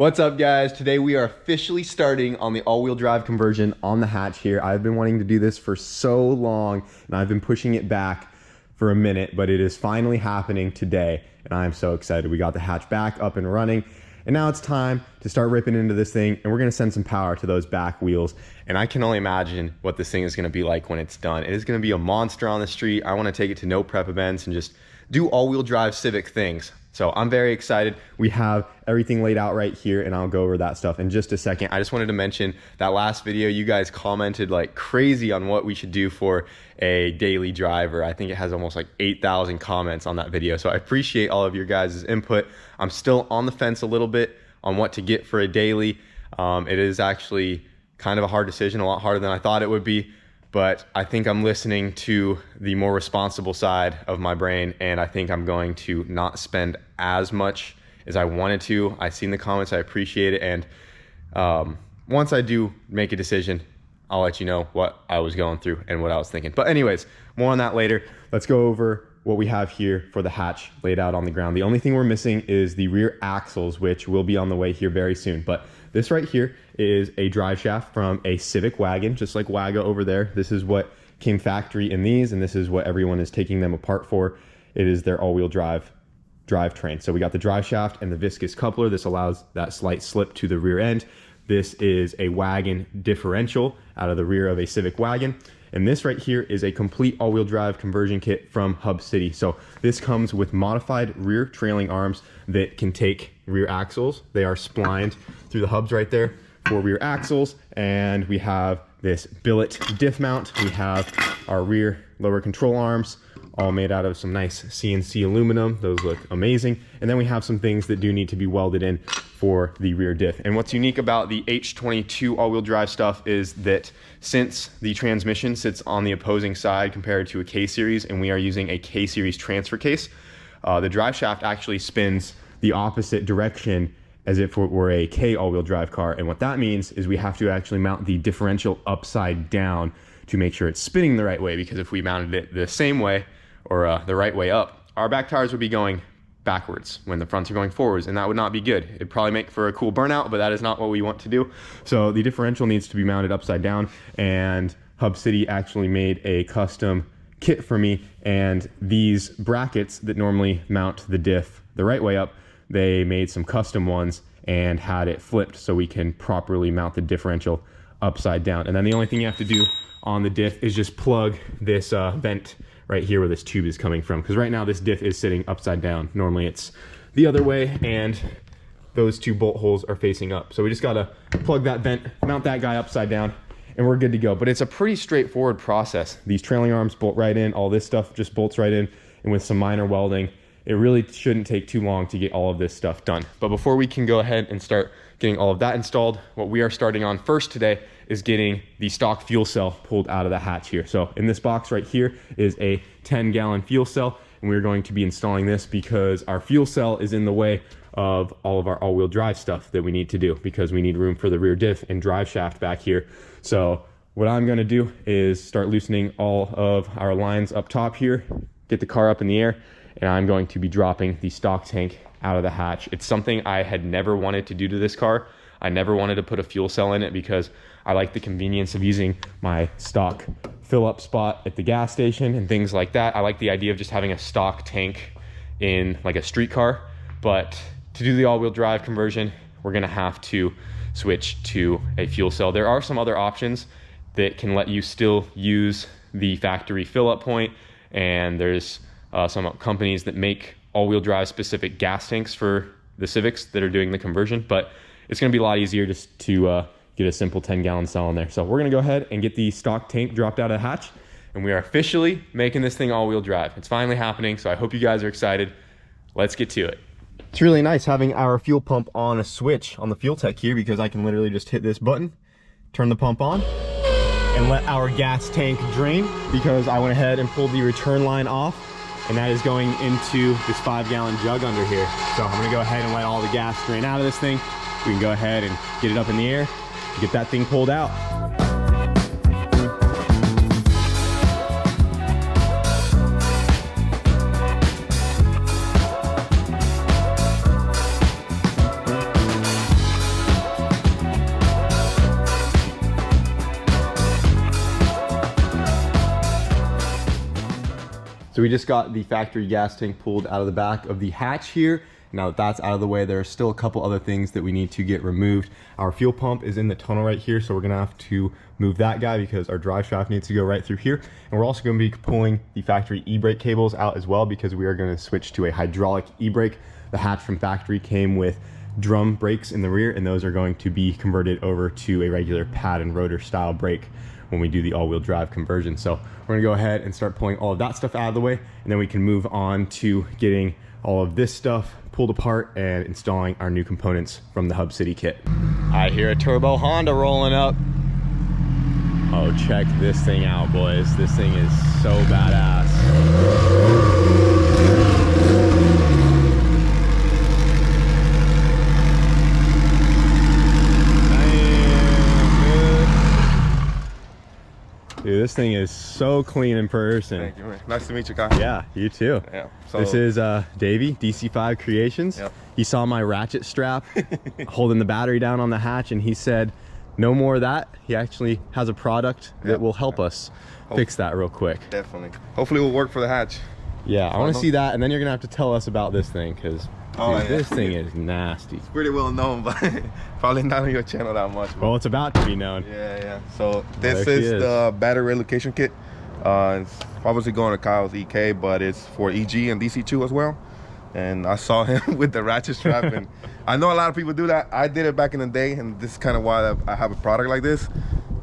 What's up, guys? Today we are officially starting on the all-wheel drive conversion on the hatch here. I've been wanting to do this for so long and I've been pushing it back for a minute, but it is finally happening today and I am so excited. We got the hatch back up and running and now it's time to start ripping into this thing, and we're gonna send some power to those back wheels. And I can only imagine what this thing is gonna be like when it's done. It is gonna be a monster on the street. I wanna take it to no prep events and just do all-wheel drive Civic things. So I'm very excited. We have everything laid out right here and I'll go over that stuff in just a second. I just wanted to mention that last video, you guys commented like crazy on what we should do for a daily driver. I think it has almost like 8,000 comments on that video. So I appreciate all of your guys' input. I'm still on the fence a little bit on what to get for a daily. It is actually kind of a hard decision, a lot harder than I thought it would be. But I think I'm listening to the more responsible side of my brain, and I think I'm going to not spend as much as I wanted to. I've seen the comments, I appreciate it, and once I do make a decision, I'll let you know what I was going through and what I was thinking. But anyways, more on that later. Let's go over what we have here for the hatch laid out on the ground. The only thing we're missing is the rear axles, which will be on the way here very soon. But this right here is a drive shaft from a Civic wagon, just like Waga over there. This is what came factory in these, and this is what everyone is taking them apart for. It is their all-wheel drive drivetrain. So we got the drive shaft and the viscous coupler. This allows that slight slip to the rear end. This is a wagon differential out of the rear of a Civic wagon. And this right here is a complete all-wheel drive conversion kit from Hub City. So this comes with modified rear trailing arms that can take rear axles. They are splined through the hubs right there for rear axles. And we have this billet diff mount. We have our rear lower control arms, all made out of some nice CNC aluminum. Those look amazing. And then we have some things that do need to be welded in for the rear diff. And what's unique about the H22 all-wheel drive stuff is that since the transmission sits on the opposing side compared to a K-Series, and we are using a K-Series transfer case, the drive shaft actually spins the opposite direction as if it were a K all-wheel drive car. And what that means is we have to actually mount the differential upside down to make sure it's spinning the right way, because if we mounted it the same way or the right way up, our back tires would be going backwards when the fronts are going forwards, and that would not be good. It'd probably make for a cool burnout, but that is not what we want to do. So the differential needs to be mounted upside down, and Hub City actually made a custom kit for me, and these brackets that normally mount the diff the right way up, they made some custom ones and had it flipped so we can properly mount the differential upside down. And then the only thing you have to do on the diff is just plug this vent right here where this tube is coming from, because right now this diff is sitting upside down. Normally it's the other way, and those two bolt holes are facing up. So we just gotta plug that vent, mount that guy upside down, and we're good to go. But it's a pretty straightforward process. These trailing arms bolt right in, all this stuff just bolts right in, and with some minor welding, it really shouldn't take too long to get all of this stuff done. But before we can go ahead and start getting all of that installed, what we are starting on first today is getting the stock fuel cell pulled out of the hatch here. So in this box right here is a 10-gallon fuel cell, and we're going to be installing this because our fuel cell is in the way of all of our all-wheel drive stuff that we need to do, because we need room for the rear diff and drive shaft back here. So what I'm gonna do is start loosening all of our lines up top here, get the car up in the air, and I'm going to be dropping the stock tank out of the hatch. It's something I had never wanted to do to this car. I never wanted to put a fuel cell in it because I like the convenience of using my stock fill up spot at the gas station and things like that. I like the idea of just having a stock tank in like a street car, but to do the all-wheel drive conversion, we're gonna have to switch to a fuel cell. There are some other options that can let you still use the factory fill up point, and there's some companies that make all-wheel drive specific gas tanks for the Civics that are doing the conversion, but it's gonna be a lot easier just to get a simple 10-gallon cell in there. So we're gonna go ahead and get the stock tank dropped out of the hatch, and we are officially making this thing all-wheel drive. It's finally happening, so I hope you guys are excited. Let's get to it. It's really nice having our fuel pump on a switch on the fuel tech here, because I can literally just hit this button, turn the pump on, and let our gas tank drain, because I went ahead and pulled the return line off, and that is going into this 5-gallon jug under here. So I'm gonna go ahead and let all the gas drain out of this thing. We can go ahead and get it up in the air, get that thing pulled out. So we just got the factory gas tank pulled out of the back of the hatch here. Now that that's out of the way, there are still a couple other things that we need to get removed. Our fuel pump is in the tunnel right here, so we're gonna have to move that guy because our drive shaft needs to go right through here. And we're also gonna be pulling the factory e-brake cables out as well because we are gonna switch to a hydraulic e-brake. The hatch from factory came with drum brakes in the rear, and those are going to be converted over to a regular pad and rotor style brake when we do the all-wheel drive conversion. So we're gonna go ahead and start pulling all of that stuff out of the way, and then we can move on to getting all of this stuff pulled apart and installing our new components from the Hub City kit. I hear a turbo Honda rolling up. Oh, check this thing out, boys. This thing is so badass. Dude, this thing is so clean in person. Thank you, man. Nice to meet you, Kyle. Yeah, you too. Yeah. So, this is Davey, DC5 Creations. Yep. He saw my ratchet strap holding the battery down on the hatch, and he said, no more of that. He actually has a product that will help us fix that real quick. Definitely. Hopefully it will work for the hatch. Yeah, I want to see that, and then you're going to have to tell us about this thing, because this thing is nasty. It's pretty well known, but probably not on your channel that much. But well, it's about to be known. Yeah. So this is the battery relocation kit. It's obviously going to Kyle's EK, but it's for EG and DC2 as well. And I saw him with the ratchet strap, and I know a lot of people do that. I did it back in the day, and this is kind of why I have a product like this.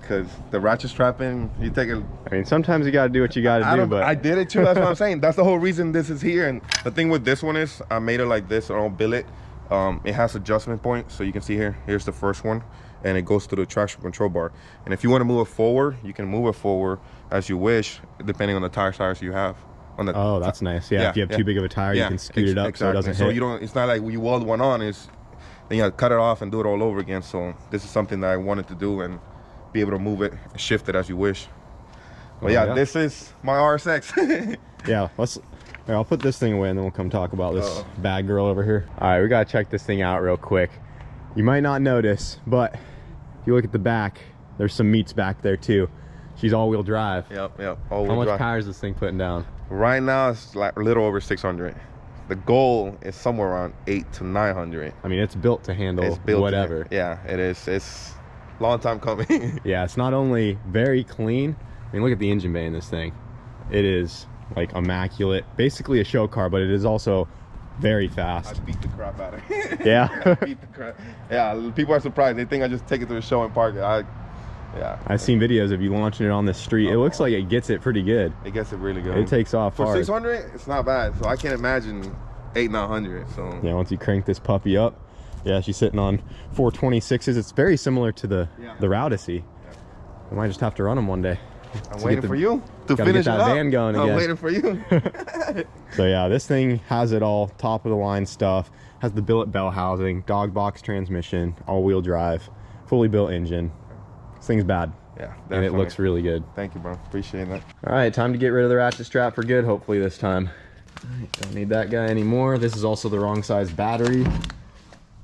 Because the ratchet strapping, you take it. I mean, sometimes you got to do what you got to do, but I did it too. That's what I'm saying. That's the whole reason this is here. And the thing with this one is, I made it like this on billet. It has adjustment points, so you can see here. Here's the first one, and it goes to the traction control bar. And if you want to move it forward, you can move it forward as you wish, depending on the tire size you have. On the oh, that's nice. Yeah, if you have too big of a tire, you can scoot it up so it doesn't hit. So you don't. It's not like when you weld one on, then you have to cut it off and do it all over again. So this is something that I wanted to do and be able to move it, shift it as you wish. But yeah, this is my RSX. Yeah, I'll put this thing away and then we'll come talk about this bad girl over here. All right, we gotta check this thing out real quick. You might not notice, but if you look at the back, there's some meats back there too. She's all-wheel drive. Yep. How much power is this thing putting down? Right now, it's like a little over 600. The goal is somewhere around 800 to 900. I mean, it's built to handle whatever. Yeah, it is. It's a long time coming. Yeah, it's not only very clean. I mean, look at the engine bay in this thing. It is like immaculate. Basically a show car, but it is also very fast. I beat the crap out of it. Yeah. I beat the crap. Yeah, people are surprised. They think I just take it to the show and park it. I've seen videos of you launching it on the street. It looks like it gets it pretty good. It gets it really good. It takes off for hard. 600, it's not bad. So I can't imagine 900. So yeah, once you crank this puppy up, yeah, she's sitting on 426s. It's very similar to the Rowdicey. Yeah. I might just have to run them one day. I'm waiting for you to finish that van going again. I'm waiting for you. So yeah, this thing has it all, top of the line stuff. Has the billet bell housing, dog box transmission, all-wheel drive, fully built engine. This thing's bad. Yeah, definitely. And it looks really good. Thank you, bro. Appreciate that. All right, time to get rid of the ratchet strap for good, hopefully this time. All right, don't need that guy anymore. This is also the wrong size battery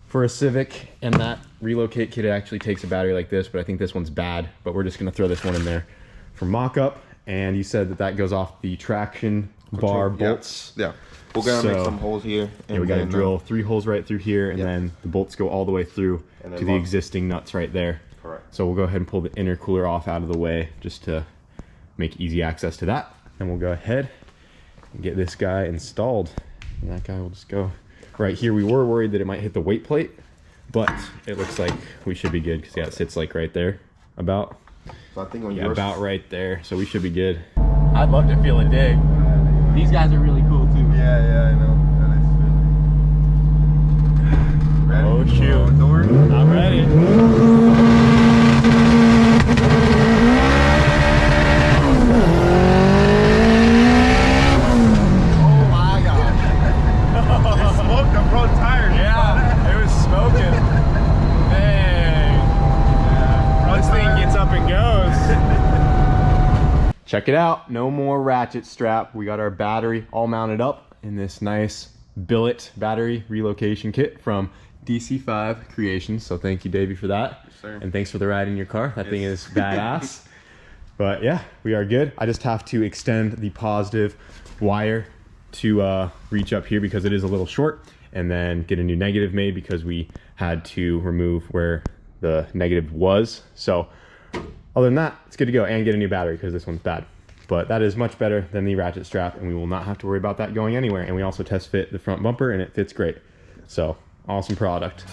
for a Civic, and that relocate kit actually takes a battery like this, but I think this one's bad, but we're just gonna throw this one in there for mock-up. And you said that goes off the traction bar bolts. Yeah. We're gonna make some holes here. And we gotta drill 3 holes right through here, and then the bolts go all the way through to the existing nuts right there. Correct. So we'll go ahead and pull the intercooler off out of the way just to make easy access to that. And we'll go ahead and get this guy installed. And that guy will just go right here. We were worried that it might hit the weight plate, but it looks like we should be good because it sits like right there about. So I think on yours, about right there. So we should be good. I'd love to feel a dig. These guys are really cool too. Yeah, I know. Ready? Oh shoot. I'm ready. Check it out, no more ratchet strap. We got our battery all mounted up in this nice billet battery relocation kit from DC5 Creations. So thank you, Davey, for that. Yes, sir. And thanks for the ride in your car. That thing is badass. But yeah, we are good. I just have to extend the positive wire to reach up here because it is a little short, and then get a new negative made because we had to remove where the negative was. So other than that, it's good to go, and get a new battery because this one's bad. But that is much better than the ratchet strap, and we will not have to worry about that going anywhere. And we also test fit the front bumper, and it fits great. So awesome product.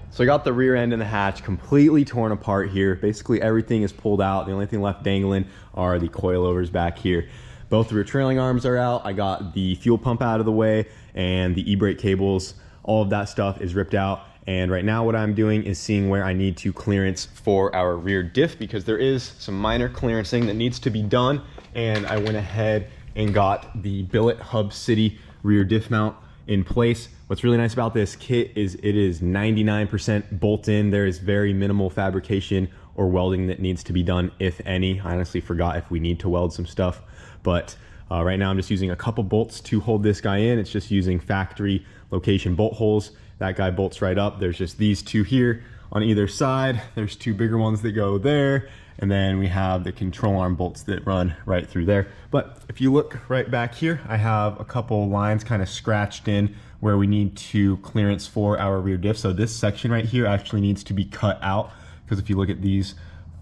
So I got the rear end and the hatch completely torn apart here. Basically everything is pulled out. The only thing left dangling are the coilovers back here. Both the rear trailing arms are out. I got the fuel pump out of the way and the e-brake cables. All of that stuff is ripped out. And right now what I'm doing is seeing where I need to clearance for our rear diff, because there is some minor clearancing that needs to be done. And I went ahead and got the billet Hub City rear diff mount in place. What's really nice about this kit is it is 99% bolt in. There is very minimal fabrication or welding that needs to be done, if any. I honestly forgot if we need to weld some stuff, but right now I'm just using a couple bolts to hold this guy in. It's just using factory location bolt holes. That guy bolts right up. There's just these two here on either side. There's two bigger ones that go there, and then we have the control arm bolts that run right through there. But if you look right back here, I have a couple lines kind of scratched in where we need to clearance for our rear diff. So this section right here actually needs to be cut out, because if you look at these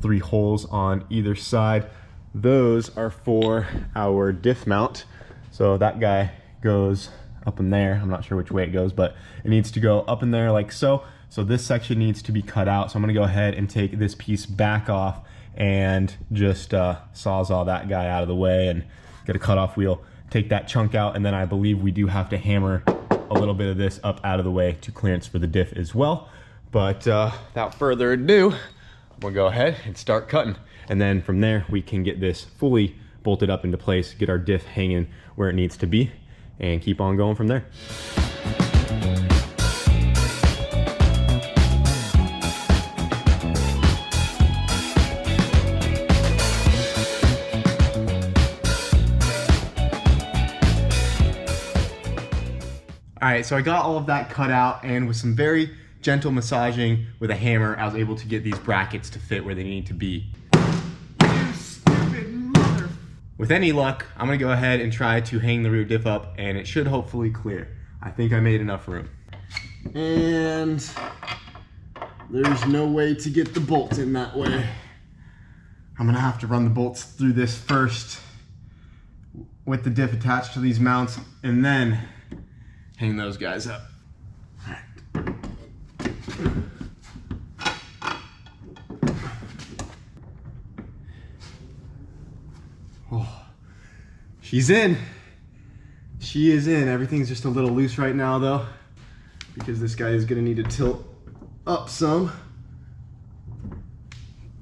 three holes on either side, those are for our diff mount. So that guy goes up in there. I'm not sure which way it goes, but it needs to go up in there like so. So this section needs to be cut out. So I'm gonna go ahead and take this piece back off and just sawzall that guy out of the way and get a cutoff wheel, take that chunk out, and then I believe we do have to hammer a little bit of this up out of the way to clearance for the diff as well. But without further ado, we'll go ahead and start cutting. And then from there, we can get this fully bolted up into place, get our diff hanging where it needs to be, and keep on going from there. All right, so I got all of that cut out, and with some very gentle massaging with a hammer, I was able to get these brackets to fit where they need to be. You stupid mother... With any luck, I'm gonna go ahead and try to hang the rear diff up, and it should hopefully clear. I think I made enough room. And there's no way to get the bolts in that way. I'm gonna have to run the bolts through this first with the diff attached to these mounts, and then hang those guys up. All right. Oh, she's in. She is in. Everything's just a little loose right now though, because this guy is gonna need to tilt up some.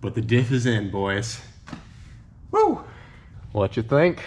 But the diff is in, boys. Woo! What you think?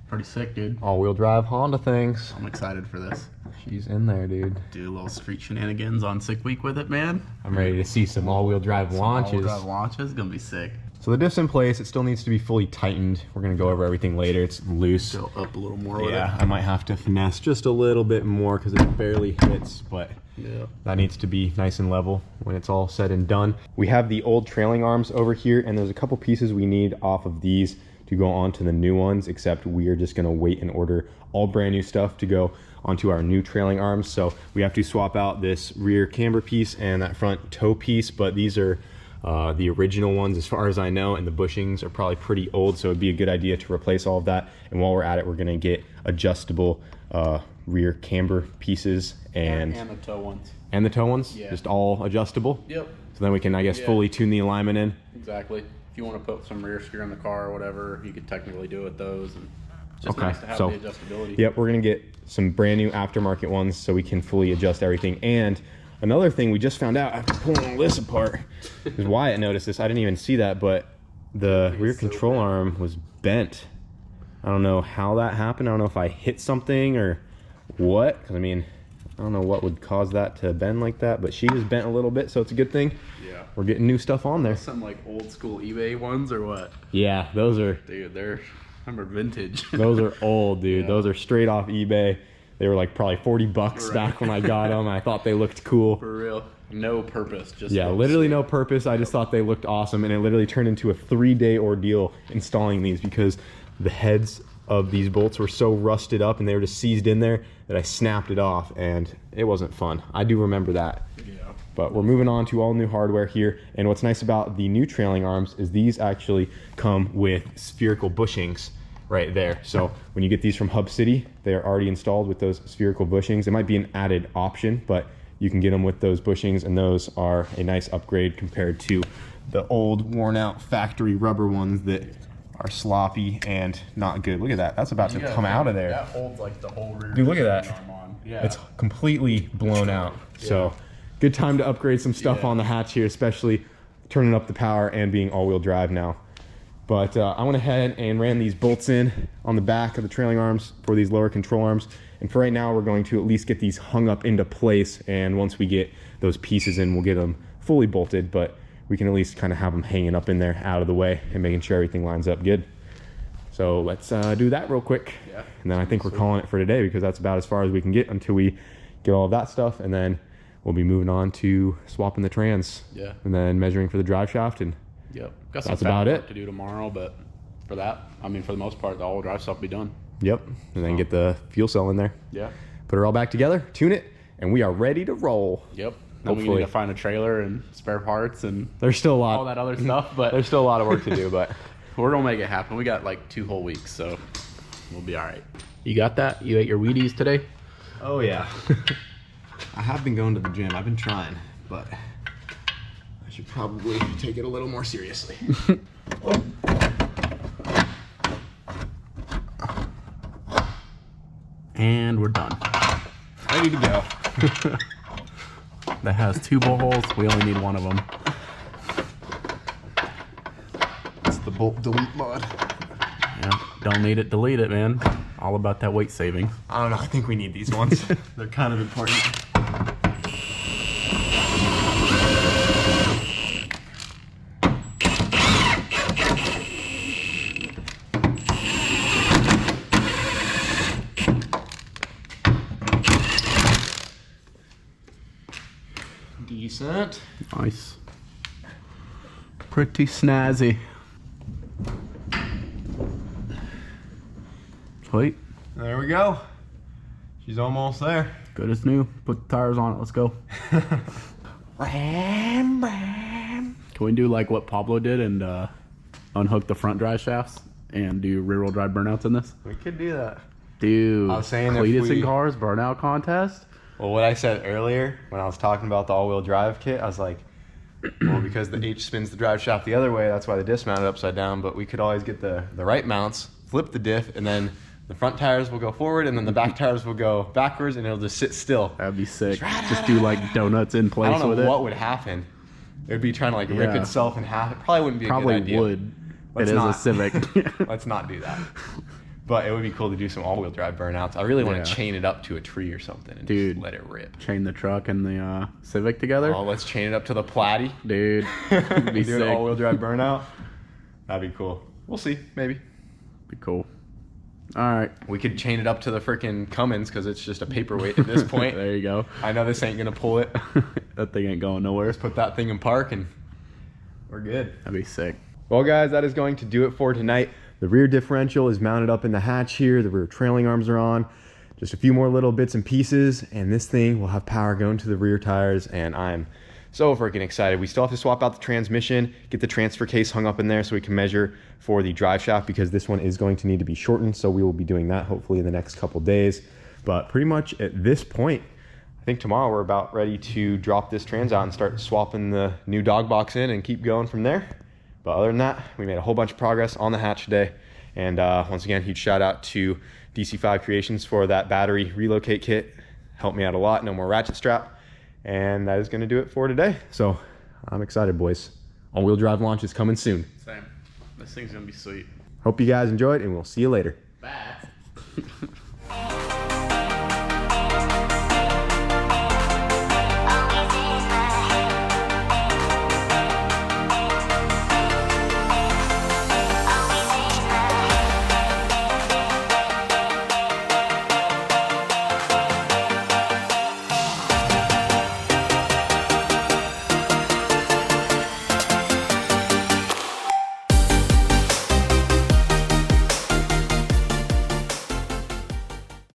Pretty sick, dude. All-wheel drive Honda things. I'm excited for this. She's in there, dude. Do a little street shenanigans on Sick Week with it, man. I'm ready to see some all-wheel drive launches. All-wheel drive launches, gonna be sick. So the diff's in place. It still needs to be fully tightened. We're gonna go over everything later. It's loose. Go up a little more with Yeah, it. I might have to finesse just a little bit more because it barely hits, but Yeah. that needs to be nice and level when it's all said and done. We have the old trailing arms over here, and there's a couple pieces we need off of these to go on to the new ones, except we are just gonna wait and order all brand new stuff to go onto our new trailing arms. So we have to swap out this rear camber piece and that front toe piece, but these are the original ones as far as I know, and the bushings are probably pretty old, so it'd be a good idea to replace all of that. And while we're at it, we're gonna get adjustable rear camber pieces and the toe ones. and the toe ones, Yeah. just all adjustable. Yep. So then we can, I guess, Yeah. fully tune the alignment in. Exactly. If you want to put some rear screw in the car or whatever, you could technically do it with those. And it's just Okay, nice to have so- the adjustability. Yep, we're gonna get some brand new aftermarket ones so we can fully adjust everything. And another thing we just found out after pulling all this apart is Wyatt noticed this. I didn't even see that, but the rear control arm was bent. I don't know how that happened. I don't know if I hit something or what, because I mean, I don't know what would cause that to bend like that, but she is bent a little bit, so it's a good thing. Yeah. We're getting new stuff on there. Some like old school eBay ones or what? Yeah, those are Dude, them are vintage. those are old, dude. Yeah. Those are straight off eBay. They were like probably 40 bucks Right. back when I got them. I thought they looked cool. For real. No purpose. Just Yeah, looks literally sweet. no purpose. I just thought they looked awesome, and it literally turned into a 3-day ordeal installing these because the heads of these bolts were so rusted up and they were just seized in there that I snapped it off, and it wasn't fun. I do remember that. Yeah. But we're moving on to all new hardware here, and what's nice about the new trailing arms is these actually come with spherical bushings right there. So when you get these from Hub City, they are already installed with those spherical bushings. It might be an added option, but you can get them with those bushings, and those are a nice upgrade compared to the old worn out factory rubber ones that are sloppy and not good. Look at that. That's about to come out of there. That holds like the whole rear. Dude, look at that. arm on. Yeah. It's completely blown out. So good time to upgrade some stuff Yeah. on the hatch here, especially turning up the power and being all-wheel drive now. But I went ahead and ran these bolts in on the back of the trailing arms for these lower control arms. And for right now, we're going to at least get these hung up into place. And once we get those pieces in, we'll get them fully bolted. But we can at least kind of have them hanging up in there out of the way and making sure everything lines up good. So let's do that real quick. Yeah. And then I think we're calling it for today because that's about as far as we can get until we get all of that stuff. And then we'll be moving on to swapping the trans. Yeah. And then measuring for the drive shaft. And Yep. Got some That's fat about work it. to do tomorrow, but for that, I mean, for the most part, the all drive stuff will be done. yep. And then get the fuel cell in there. Yeah. Put it all back together, tune it, and we are ready to roll. Yep. Then we Hopefully. need to find a trailer and spare parts and There's still a lot. all that other stuff, but There's still a lot of work to do, but we're gonna make it happen. We got like 2 whole weeks, so we'll be all right. You got that? You ate your Wheaties today? oh yeah. I have been going to the gym. I've been trying, but I should probably take it a little more seriously. And we're done. Ready to go. That has 2 holes. We only need 1 of them. It's the bolt delete mod. Yeah. Don't need it, delete it, man. All about that weight savings. I don't know. I think we need these ones. They're kind of important. Decent. Nice. Pretty snazzy. Sweet. There we go. She's almost there. Good as new. Put the tires on it. Let's go. Ram, ram. Can we do like what Pablo did and unhook the front drive shafts and do rear wheel drive burnouts in this? We could do that. Dude, I was saying if Cletus we- in cars burnout contest. Well, what I said earlier when I was talking about the all-wheel drive kit, I was like, well, because the H spins the drive shaft the other way, that's why the diff mounted upside down, but we could always get the right mounts, flip the diff, and then the front tires will go forward, and then the back tires will go backwards, and it'll just sit still. That'd be sick. Just do like donuts in I place don't with know it. what would happen. It would be trying to like rip Yeah. itself in half. It probably wouldn't be a Probably good idea. would. Let's It is not. a Civic. Let's not do that. But it would be cool to do some all-wheel drive burnouts. I really want Yeah. to chain it up to a tree or something and Dude. just let it rip. Chain the truck and the Civic together. Oh, let's chain it up to the Platy. Dude, it'd be Do an sick. all-wheel drive burnout. That'd be cool. We'll see, maybe. Be cool. All right. We could chain it up to the freaking Cummins because it's just a paperweight at this point. There you go. I know this ain't gonna pull it. That thing ain't going nowhere. Just put that thing in park and we're good. That'd be sick. Well, guys, that is going to do it for tonight. The rear differential is mounted up in the hatch here. The rear trailing arms are on. Just a few more little bits and pieces, and this thing will have power going to the rear tires, and I'm so freaking excited. We still have to swap out the transmission, get the transfer case hung up in there so we can measure for the drive shaft, because this one is going to need to be shortened, so we will be doing that hopefully in the next couple days. But pretty much at this point, I think tomorrow we're about ready to drop this trans out and start swapping the new dog box in and keep going from there. But other than that, we made a whole bunch of progress on the hatch today. And once again, huge shout out to DC5 Creations for that battery relocate kit. Helped me out a lot. No more ratchet strap. And that is going to do it for today. So I'm excited, boys. All-wheel drive launch is coming soon. Same. This thing's going to be sweet. Hope you guys enjoyed, and we'll see you later. Bye.